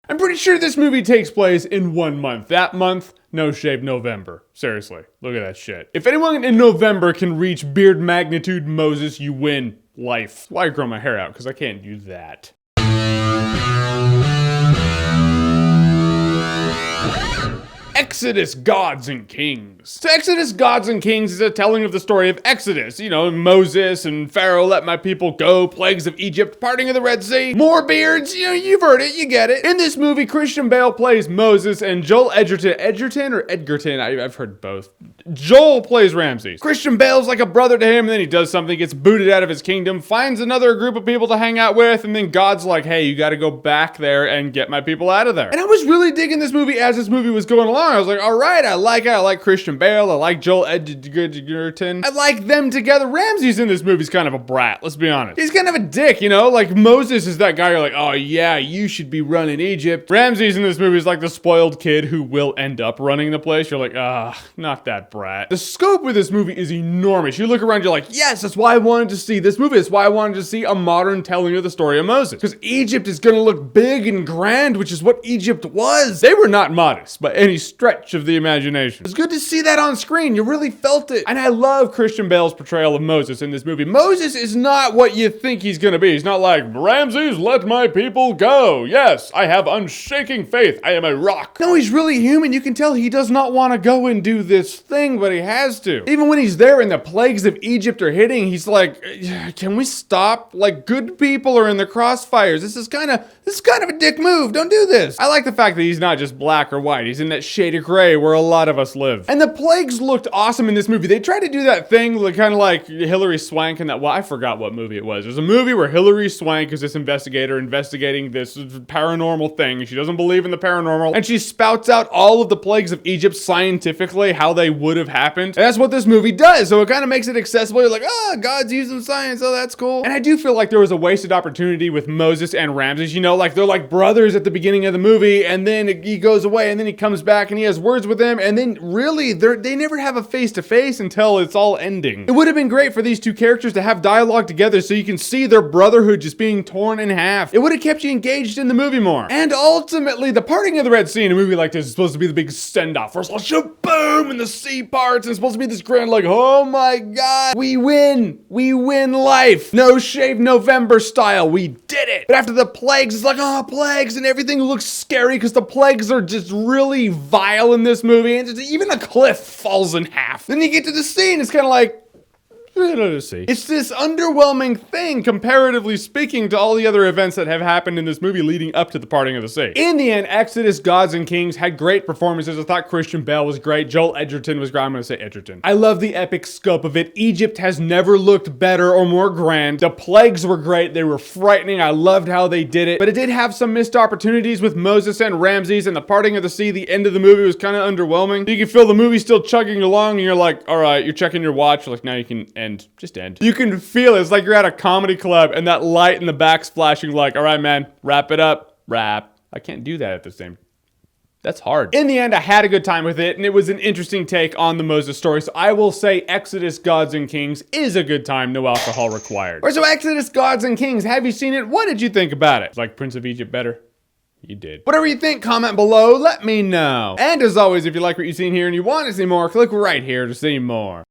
I'm pretty sure this movie takes place in 1 month. That month, No Shave November. Seriously, look at that shit. If anyone in November can reach beard magnitude Moses, you win life. That's why I grow my hair out, because I can't do that. Exodus, Gods and Kings. So Exodus, Gods and Kings is a telling of the story of Exodus. You know, Moses and Pharaoh let my people go, plagues of Egypt, parting of the Red Sea, more beards, you know, you've heard it, you get it. In this movie, Christian Bale plays Moses and Joel Edgerton or Edgerton, I've heard both. Joel plays Ramses. Christian Bale's like a brother to him, and then he does something, gets booted out of his kingdom, finds another group of people to hang out with, and then God's like, hey, you gotta go back there and get my people out of there. And I was really digging this movie as this movie was going along. I was like, all right, I like it. I like Christian Bale. I like Joel Edgerton. I like them together. Ramses in this movie's kind of a brat, let's be honest. He's kind of a dick, you know? Like, Moses is that guy you're like, oh yeah, you should be running Egypt. Ramses in this movie is like the spoiled kid who will end up running the place. You're like, not that brat. The scope of this movie is enormous. You look around, you're like, yes, that's why I wanted to see this movie. That's why I wanted to see a modern telling of the story of Moses. Because Egypt is gonna look big and grand, which is what Egypt was. They were not modest by any stretch of the imagination. It's good to see that on screen. You really felt it. And I love Christian Bale's portrayal of Moses in this movie. Moses is not what you think he's gonna be. He's not like, Ramses, let my people go. Yes, I have unshaking faith. I am a rock. No, he's really human. You can tell he does not want to go and do this thing, but he has to. Even when he's there and the plagues of Egypt are hitting, he's like, can we stop? Like, good people are in the crossfires. This is kind of a dick move. Don't do this. I like the fact that he's not just black or white. He's in that shade of gray where a lot of us live. And the plagues looked awesome in this movie. They tried to do that thing, like, kind of like Hilary Swank in that, well, I forgot what movie it was. There's a movie where Hilary Swank is this investigator investigating this paranormal thing. She doesn't believe in the paranormal, and she spouts out all of the plagues of Egypt scientifically, how they would have happened. And that's what this movie does. So it kind of makes it accessible. You're like, God's using science. Oh, that's cool. And I do feel like there was a wasted opportunity with Moses and Ramses. You know, like they're like brothers at the beginning of the movie, and then he goes away, and then he comes back, and he has words with them, and then really they never have a face-to-face until it's all ending. It would have been great for these two characters to have dialogue together so you can see their brotherhood just being torn in half. It would have kept you engaged in the movie more. And ultimately, the parting of the Red Sea in a movie like this is supposed to be the big send-off. First of all, boom, and the sea parts, and it's supposed to be this grand, like, oh my God, we win life. No Shave November style, we did it. But after the plagues, it's like, plagues, and everything looks scary because the plagues are just really vile in this movie, and even a cliff falls in half. Then you get to the sea, and it's kind of like, it's this underwhelming thing, comparatively speaking, to all the other events that have happened in this movie leading up to the parting of the sea. In the end, Exodus, Gods and Kings had great performances. I thought Christian Bale was great. Joel Edgerton was great. I'm gonna say Edgerton. I love the epic scope of it. Egypt has never looked better or more grand. The plagues were great. They were frightening. I loved how they did it. But it did have some missed opportunities with Moses and Ramses, and the parting of the sea. The end of the movie was kind of underwhelming. You can feel the movie still chugging along, and you're like, all right, you're checking your watch. You're like, now you can end. Just end. You can feel it. It's like you're at a comedy club and that light in the back's flashing like, all right, man, wrap it up. Wrap. I can't do that at the same. That's hard. In the end, I had a good time with it, and it was an interesting take on the Moses story. So I will say Exodus, Gods and Kings is a good time. No alcohol required. Or so Exodus, Gods and Kings. Have you seen it? What did you think about it? Like Prince of Egypt better? You did. Whatever you think, comment below. Let me know. And as always, if you like what you've seen here and you want to see more, click right here to see more.